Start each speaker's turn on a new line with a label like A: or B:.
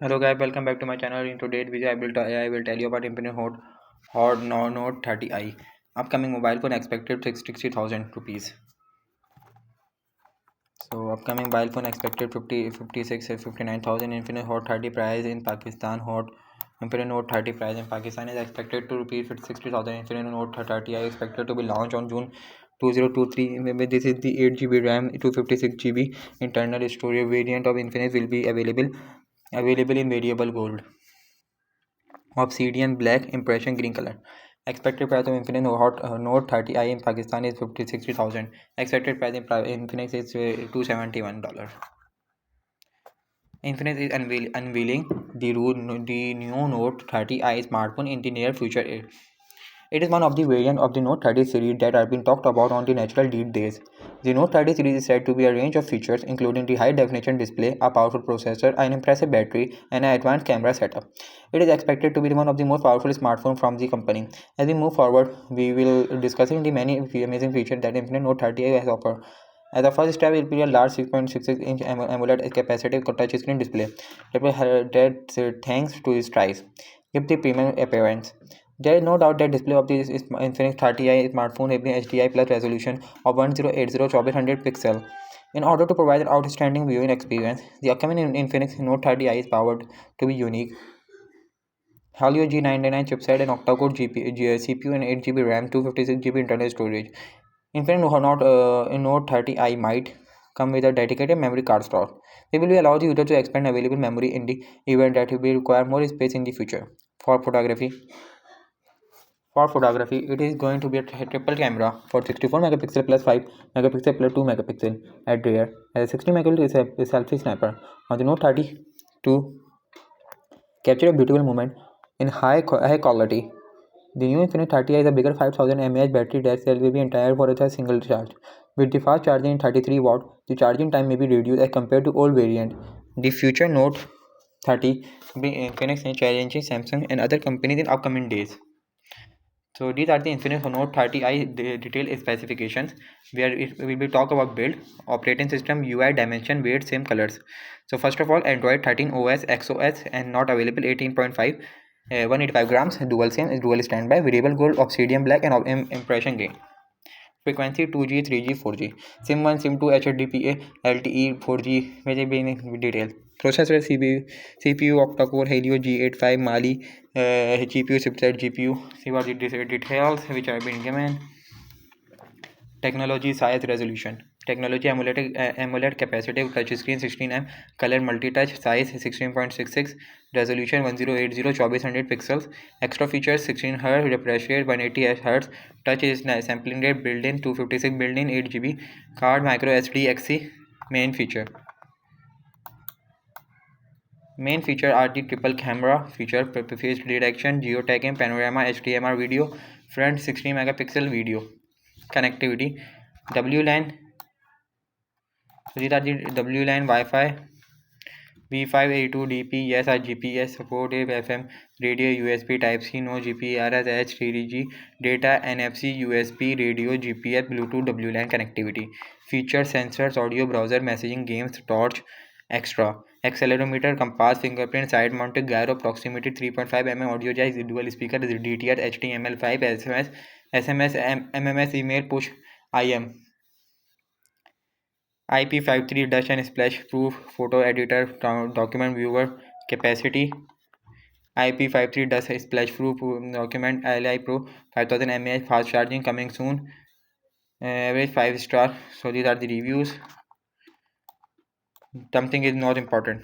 A: Hello guys, welcome back to my channel. In today's video, I will tell you about Infinix Hot Note 30i. Upcoming mobile phone expected to 60,000 rupees. So upcoming mobile phone expected 59,000. Infinix Hot 30 price in Pakistan. Infinix Note 30 price in Pakistan is expected to rupees 60,000. Infinix Note 30i expected to be launched on June 2023. Maybe this is the 8 GB RAM, 256 GB internal storage variant of Infinix will be available in variable gold, obsidian black, impression green color. Expected price of Infinix Note 30i in Pakistan is 60,000. Expected price in Infinix is $271. Infinix is unveiling the new Note 30i smartphone in the near future. It is one of the variants of the Note 30 series that have been talked about on the natural lead days. The Note 30 series is said to be a range of features including the high-definition display, a powerful processor, an impressive battery, and an advanced camera setup. It is expected to be one of the most powerful smartphones from the company. As we move forward, we will discussing the many amazing features that Infinix Note 30 has offered. As the first step will be a large 6.66-inch AMOLED capacitive touchscreen display that thanks to its size, give the premium appearance. There is no doubt that display of this Infinix 30i smartphone having HDI plus resolution of 1080 2400 pixel. In order to provide an outstanding viewing experience, the upcoming Infinix Note 30i is powered to be unique Helio G99 chipset and octa-core CPU and 8 GB RAM, 256 GB internal storage. Infinix Note 30i might come with a dedicated memory card slot. It will allow the user to expand available memory in the event that will require more space in the future. For photography, it is going to be a triple camera for 64 megapixel plus 5 megapixel plus 2 megapixel at rear, as a 60 megapixel is a selfie sniper on the Note 30 to capture a beautiful moment in high quality. The new Infinix 30i is a bigger 5000 mAh battery that will be entire for a single charge. With the fast charging in 33 watt, the charging time may be reduced as compared to old variant. The future Note 30 will be Infinix and challenging Samsung and other companies in upcoming days. So these are the Infinix Note 30i detailed specifications, where we will talk about build, operating system, UI, dimension, weight, same colors. So first of all, Android 13 OS, XOS, and not available 18.5, 185 grams, dual SIM is dual standby, variable gold, obsidian black, and impression gain. Frequency 2G, 3G, 4G. SIM 1, SIM 2, HDPA, LTE, 4G, which be in detail. Processor CPU octa-core Helio G85 Mali, GPU chipset GPU. See what the details which have been given. Technology, size, resolution. Technology, AMOLED capacitive touchscreen 16 color multi-touch, size 16.66, resolution 1080 2400 pixels. Extra features 16 Hz refresh rate, 180 Hz touch is sampling rate, built-in 256 built-in, 8 GB card, micro SD XC. Main feature are the triple camera feature, face detection, geotagging, panorama, HDMI video, front 16 megapixel video. Connectivity, WLAN. So these are the WLAN, Wi-Fi, V5A2 DP, yes, or GPS, supportive FM, radio, USB Type-C, no GPRS, H3G, data, NFC, USB, radio, GPS, Bluetooth, WLAN connectivity. Features, sensors, audio, browser, messaging, games, torch, extra. Accelerometer, compass, fingerprint, side-mounted gyro, proximity 3.5 mm, audio jack, dual speaker, DTR, HTML5, SMS, MMS, email, push, IM. IP53 dust and splash proof photo editor document viewer capacity. IP53 dust splash proof document Li Pro 5000 mAh fast charging coming soon. Average 5 star. So these are the reviews. Something is not important.